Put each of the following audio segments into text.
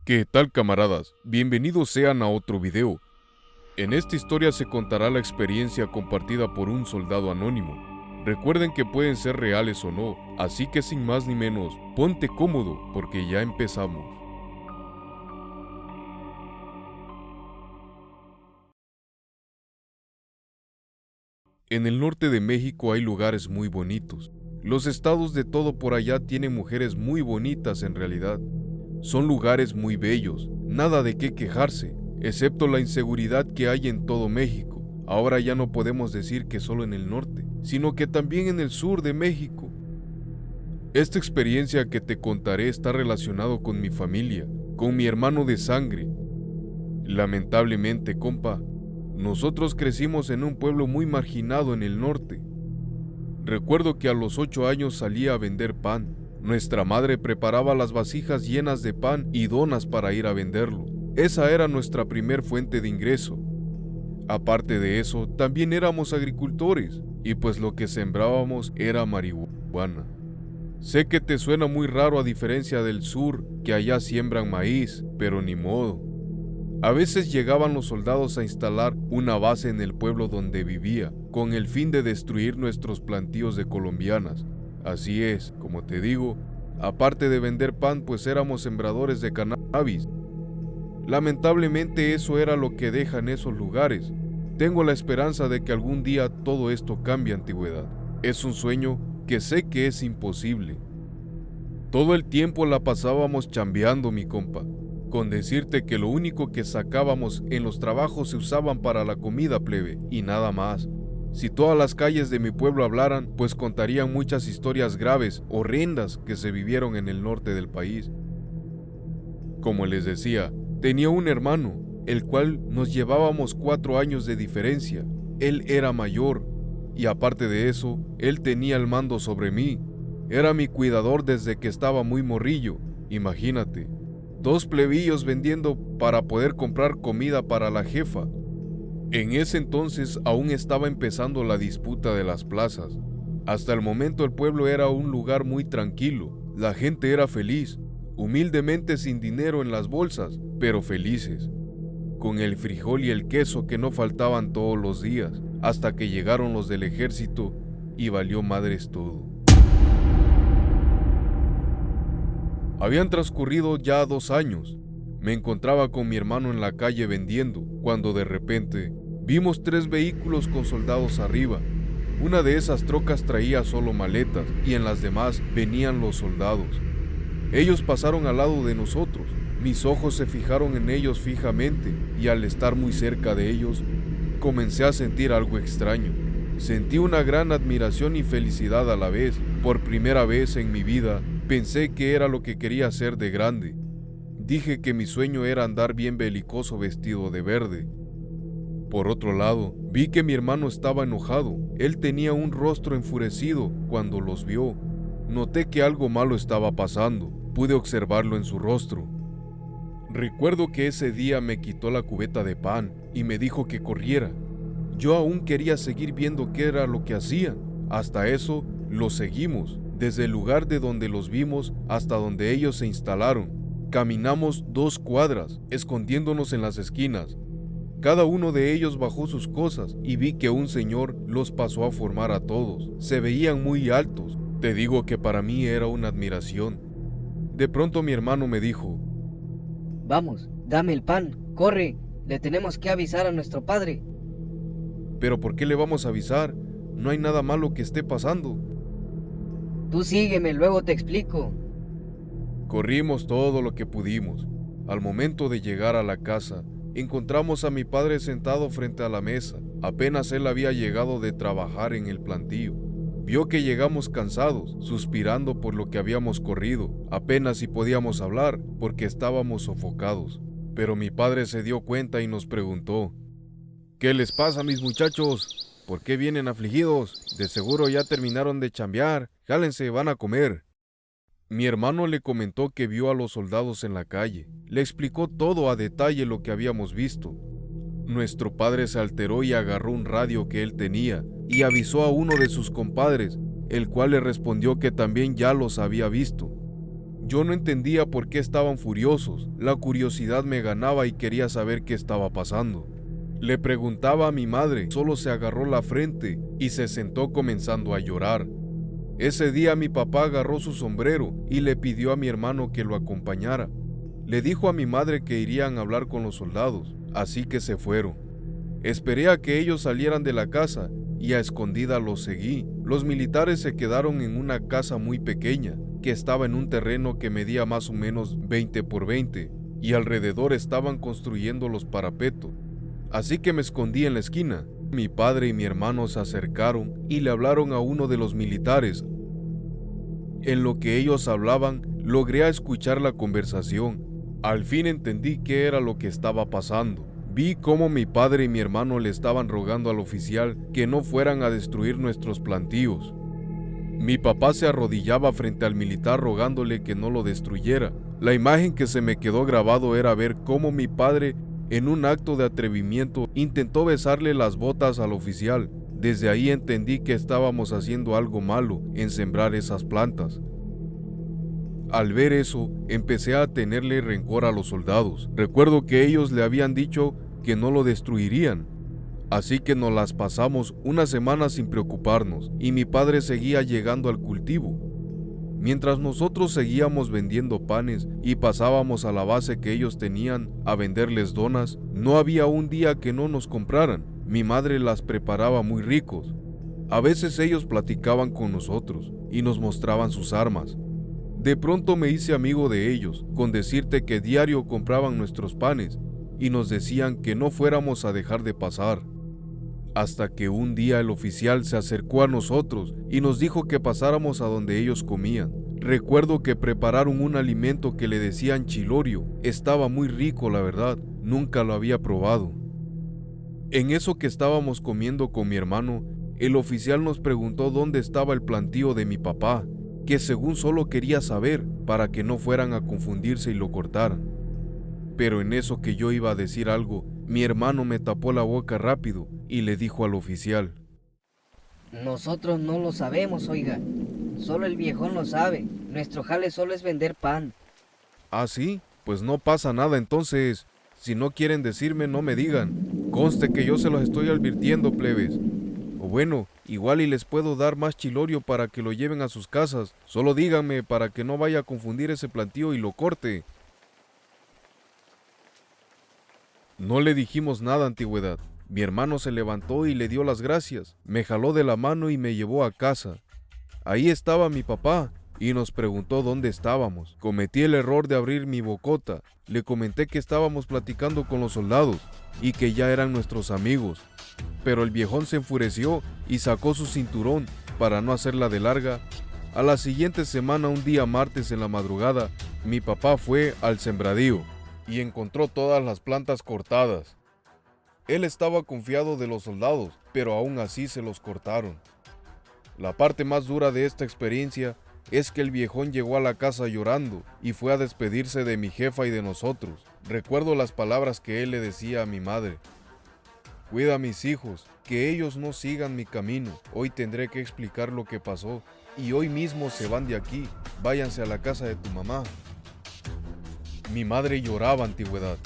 ¿Qué tal, camaradas? Bienvenidos sean a otro video. En esta historia se contará la experiencia compartida por un soldado anónimo. Recuerden que pueden ser reales o no, así que sin más ni menos, ponte cómodo porque ya empezamos. En el norte de México hay lugares muy bonitos. Los estados de todo por allá tienen mujeres muy bonitas en realidad. Son lugares muy bellos, nada de qué quejarse, excepto la inseguridad que hay en todo México. Ahora ya no podemos decir que solo en el norte, sino que también en el sur de México. Esta experiencia que te contaré está relacionado con mi familia, con mi hermano de sangre. Lamentablemente, compa, nosotros crecimos en un pueblo muy marginado en el norte. Recuerdo que a los 8 años salía a vender pan. Nuestra madre preparaba las vasijas llenas de pan y donas para ir a venderlo. Esa era nuestra primer fuente de ingreso. Aparte de eso, también éramos agricultores, y pues lo que sembrábamos era marihuana. Sé que te suena muy raro a diferencia del sur, que allá siembran maíz, pero ni modo. A veces llegaban los soldados a instalar una base en el pueblo donde vivía, con el fin de destruir nuestros plantíos de colombianas. Así es, como te digo, aparte de vender pan, pues éramos sembradores de cannabis. Lamentablemente eso era lo que dejan esos lugares. Tengo la esperanza de que algún día todo esto cambie, antigüedad. Es un sueño que sé que es imposible. Todo el tiempo la pasábamos chambeando, mi compa. Con decirte que lo único que sacábamos en los trabajos se usaban para la comida, plebe, y nada más. Si todas las calles de mi pueblo hablaran, pues contarían muchas historias graves, horrendas, que se vivieron en el norte del país. Como les decía, tenía un hermano, el cual nos llevábamos 4 años de diferencia. Él era mayor, y aparte de eso, él tenía el mando sobre mí. Era mi cuidador desde que estaba muy morrillo, imagínate. 2 plebillos vendiendo para poder comprar comida para la jefa. En ese entonces aún estaba empezando la disputa de las plazas. Hasta el momento el pueblo era un lugar muy tranquilo, la gente era feliz, humildemente sin dinero en las bolsas, pero felices, con el frijol y el queso que no faltaban todos los días, hasta que llegaron los del ejército y valió madres todo. Habían transcurrido ya 2 años. Me encontraba con mi hermano en la calle vendiendo, cuando de repente vimos 3 vehículos con soldados arriba. Una de esas trocas traía solo maletas y en las demás venían los soldados. Ellos pasaron al lado de nosotros. Mis ojos se fijaron en ellos fijamente y al estar muy cerca de ellos, comencé a sentir algo extraño. Sentí una gran admiración y felicidad a la vez. Por primera vez en mi vida, pensé que era lo que quería hacer de grande. Dije que mi sueño era andar bien belicoso vestido de verde. Por otro lado, vi que mi hermano estaba enojado. Él tenía un rostro enfurecido cuando los vio. Noté que algo malo estaba pasando. Pude observarlo en su rostro. Recuerdo que ese día me quitó la cubeta de pan y me dijo que corriera. Yo aún quería seguir viendo qué era lo que hacían. Hasta eso, los seguimos. Desde el lugar de donde los vimos hasta donde ellos se instalaron. Caminamos 2 cuadras, escondiéndonos en las esquinas. Cada uno de ellos bajó sus cosas y vi que un señor los pasó a formar a todos. Se veían muy altos. Te digo que para mí era una admiración. De pronto mi hermano me dijo: Vamos, dame el pan, corre, le tenemos que avisar a nuestro padre. ¿Pero por qué le vamos a avisar? No hay nada malo que esté pasando. Tú sígueme, luego te explico. Corrimos todo lo que pudimos. Al momento de llegar a la casa, encontramos a mi padre sentado frente a la mesa. Apenas él había llegado de trabajar en el plantío. Vio que llegamos cansados, suspirando por lo que habíamos corrido. Apenas si podíamos hablar, porque estábamos sofocados. Pero mi padre se dio cuenta y nos preguntó: ¿qué les pasa, mis muchachos? ¿Por qué vienen afligidos? De seguro ya terminaron de chambear. Jálense, van a comer. Mi hermano le comentó que vio a los soldados en la calle. Le explicó todo a detalle lo que habíamos visto. Nuestro padre se alteró y agarró un radio que él tenía y avisó a uno de sus compadres, el cual le respondió que también ya los había visto. Yo no entendía por qué estaban furiosos. La curiosidad me ganaba y quería saber qué estaba pasando. Le preguntaba a mi madre, solo se agarró la frente y se sentó comenzando a llorar. Ese día mi papá agarró su sombrero y le pidió a mi hermano que lo acompañara. Le dijo a mi madre que irían a hablar con los soldados, así que se fueron. Esperé a que ellos salieran de la casa y a escondida los seguí. Los militares se quedaron en una casa muy pequeña, que estaba en un terreno que medía más o menos 20 por 20, y alrededor estaban construyendo los parapetos. Así que me escondí en la esquina. Mi padre y mi hermano se acercaron y le hablaron a uno de los militares. En lo que ellos hablaban, logré escuchar la conversación. Al fin entendí qué era lo que estaba pasando. Vi cómo mi padre y mi hermano le estaban rogando al oficial que no fueran a destruir nuestros plantíos. Mi papá se arrodillaba frente al militar rogándole que no lo destruyera. La imagen que se me quedó grabado era ver cómo mi padre, en un acto de atrevimiento, intentó besarle las botas al oficial. Desde ahí entendí que estábamos haciendo algo malo en sembrar esas plantas. Al ver eso, empecé a tenerle rencor a los soldados. Recuerdo que ellos le habían dicho que no lo destruirían. Así que nos las pasamos una semana sin preocuparnos y mi padre seguía llegando al cultivo. Mientras nosotros seguíamos vendiendo panes y pasábamos a la base que ellos tenían a venderles donas, no había un día que no nos compraran. Mi madre las preparaba muy ricos. A veces ellos platicaban con nosotros y nos mostraban sus armas. De pronto me hice amigo de ellos, con decirte que diario compraban nuestros panes y nos decían que no fuéramos a dejar de pasar. Hasta que un día el oficial se acercó a nosotros y nos dijo que pasáramos a donde ellos comían. Recuerdo que prepararon un alimento que le decían chilorio. Estaba muy rico, la verdad, nunca lo había probado. En eso que estábamos comiendo con mi hermano, el oficial nos preguntó dónde estaba el plantío de mi papá, que según solo quería saber para que no fueran a confundirse y lo cortaran. Pero en eso que yo iba a decir algo, mi hermano me tapó la boca rápido y le dijo al oficial: Nosotros no lo sabemos, oiga. Solo el viejón lo sabe. Nuestro jale solo es vender pan. ¿Ah, sí? Pues no pasa nada entonces. Si no quieren decirme, no me digan. Conste que yo se los estoy advirtiendo, plebes. O bueno, igual y les puedo dar más chilorio para que lo lleven a sus casas. Solo díganme para que no vaya a confundir ese plantío y lo corte. No le dijimos nada, antigüedad. Mi hermano se levantó y le dio las gracias. Me jaló de la mano y me llevó a casa. Ahí estaba mi papá y nos preguntó dónde estábamos. Cometí el error de abrir mi bocota. Le comenté que estábamos platicando con los soldados y que ya eran nuestros amigos. Pero el viejón se enfureció y sacó su cinturón. Para no hacerla de larga, a la siguiente semana, un día martes en la madrugada, mi papá fue al sembradío y encontró todas las plantas cortadas. Él estaba confiado de los soldados, pero aún así se los cortaron. La parte más dura de esta experiencia es que el viejón llegó a la casa llorando y fue a despedirse de mi jefa y de nosotros. Recuerdo las palabras que él le decía a mi madre: cuida a mis hijos, que ellos no sigan mi camino. Hoy tendré que explicar lo que pasó y hoy mismo se van de aquí. Váyanse a la casa de tu mamá. Mi madre lloraba, antigüedad.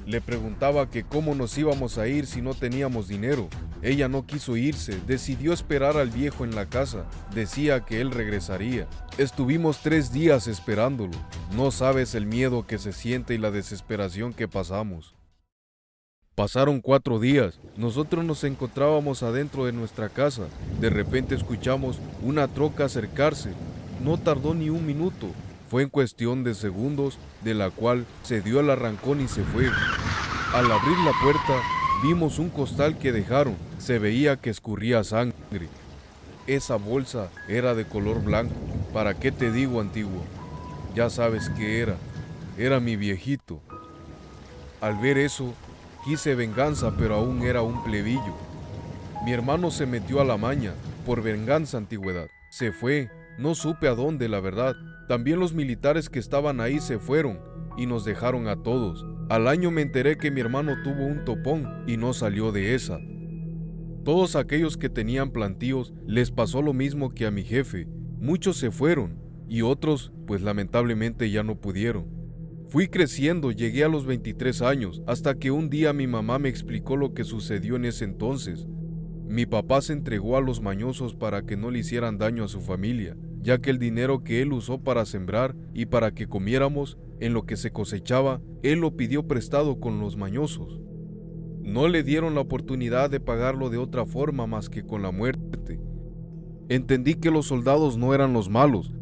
Le preguntaba que cómo nos íbamos a ir si no teníamos dinero. Ella no quiso irse, decidió esperar al viejo en la casa. Decía que él regresaría. Estuvimos 3 días esperándolo. No sabes el miedo que se siente y la desesperación que pasamos. Pasaron 4 días. Nosotros nos encontrábamos adentro de nuestra casa. De repente escuchamos una troca acercarse. No tardó ni un minuto. Fue en cuestión de segundos, de la cual se dio el arrancón y se fue. Al abrir la puerta, vimos un costal que dejaron. Se veía que escurría sangre. Esa bolsa era de color blanco. ¿Para qué te digo, antiguo? Ya sabes qué era. Era mi viejito. Al ver eso, quise venganza, pero aún era un plebillo. Mi hermano se metió a la maña, por venganza, antigüedad. Se fue, no supe a dónde, la verdad. También los militares que estaban ahí se fueron y nos dejaron a todos. Al año me enteré que mi hermano tuvo un topón y no salió de esa. Todos aquellos que tenían plantíos les pasó lo mismo que a mi jefe. Muchos se fueron y otros, pues lamentablemente ya no pudieron. Fui creciendo, llegué a los 23 años, hasta que un día mi mamá me explicó lo que sucedió en ese entonces. Mi papá se entregó a los mañosos para que no le hicieran daño a su familia, ya que el dinero que él usó para sembrar y para que comiéramos, en lo que se cosechaba, él lo pidió prestado con los mañosos. No le dieron la oportunidad de pagarlo de otra forma más que con la muerte. Entendí que los soldados no eran los malos.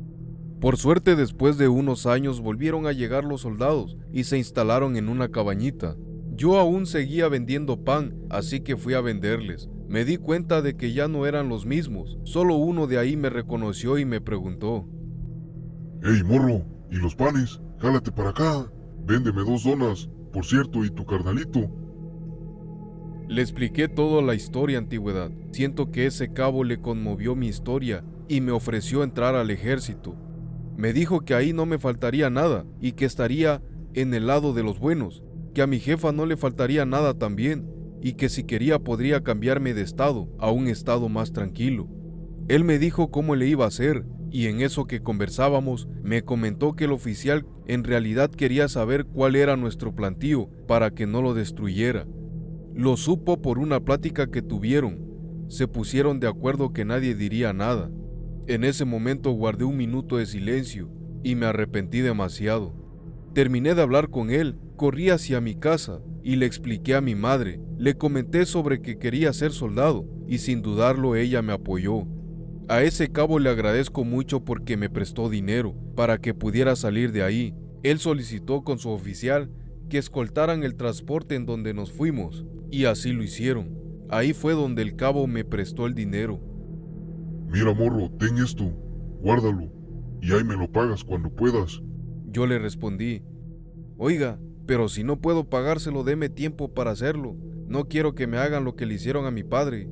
Por suerte, después de unos años volvieron a llegar los soldados y se instalaron en una cabañita. Yo aún seguía vendiendo pan, así que fui a venderles. Me di cuenta de que ya no eran los mismos. Solo uno de ahí me reconoció y me preguntó: «Hey, morro, ¿y los panes? Jálate para acá. Véndeme 2 donas, por cierto, ¿y tu carnalito?». Le expliqué toda la historia, antigüedad. Siento que ese cabo le conmovió mi historia y me ofreció entrar al ejército. Me dijo que ahí no me faltaría nada y que estaría en el lado de los buenos, que a mi jefa no le faltaría nada también y que si quería podría cambiarme de estado a un estado más tranquilo. Él me dijo cómo le iba a hacer y en eso que conversábamos me comentó que el oficial en realidad quería saber cuál era nuestro plantío para que no lo destruyera. Lo supo por una plática que tuvieron. Se pusieron de acuerdo que nadie diría nada. En ese momento guardé un minuto de silencio y me arrepentí demasiado. Terminé de hablar con él, corrí hacia mi casa y le expliqué a mi madre. Le comenté sobre que quería ser soldado y sin dudarlo ella me apoyó. A ese cabo le agradezco mucho porque me prestó dinero para que pudiera salir de ahí. Él solicitó con su oficial que escoltaran el transporte en donde nos fuimos y así lo hicieron. Ahí fue donde el cabo me prestó el dinero. «Mira, morro, ten esto, guárdalo, y ahí me lo pagas cuando puedas». Yo le respondí: «Oiga, pero si no puedo pagárselo, deme tiempo para hacerlo. No quiero que me hagan lo que le hicieron a mi padre».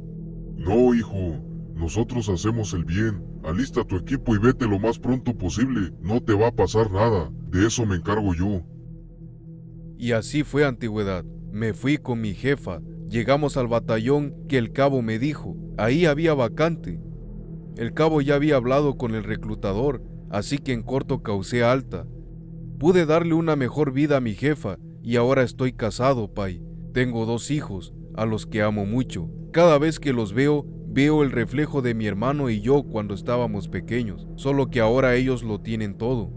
«No, hijo, nosotros hacemos el bien. Alista tu equipo y vete lo más pronto posible. No te va a pasar nada, de eso me encargo yo». Y así fue, antigüedad. Me fui con mi jefa. Llegamos al batallón que el cabo me dijo. Ahí había vacante. El cabo ya había hablado con el reclutador, así que en corto causé alta. Pude darle una mejor vida a mi jefa y ahora estoy casado, pai. Tengo 2 hijos, a los que amo mucho. Cada vez que los veo, veo el reflejo de mi hermano y yo cuando estábamos pequeños, solo que ahora ellos lo tienen todo.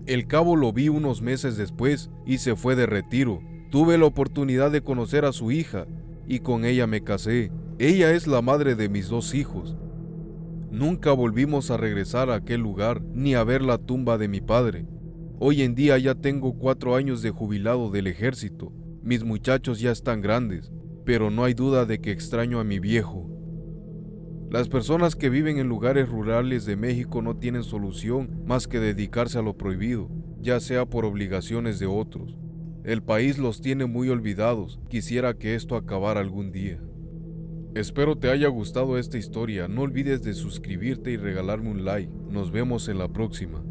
El cabo lo vi unos meses después y se fue de retiro. Tuve la oportunidad de conocer a su hija y con ella me casé. Ella es la madre de mis 2 hijos. Nunca volvimos a regresar a aquel lugar ni a ver la tumba de mi padre. Hoy en día ya tengo 4 años de jubilado del ejército. Mis muchachos ya están grandes, pero no hay duda de que extraño a mi viejo. Las personas que viven en lugares rurales de México no tienen solución más que dedicarse a lo prohibido, ya sea por obligaciones de otros. El país los tiene muy olvidados. Quisiera que esto acabara algún día. Espero te haya gustado esta historia. No olvides de suscribirte y regalarme un like. Nos vemos en la próxima.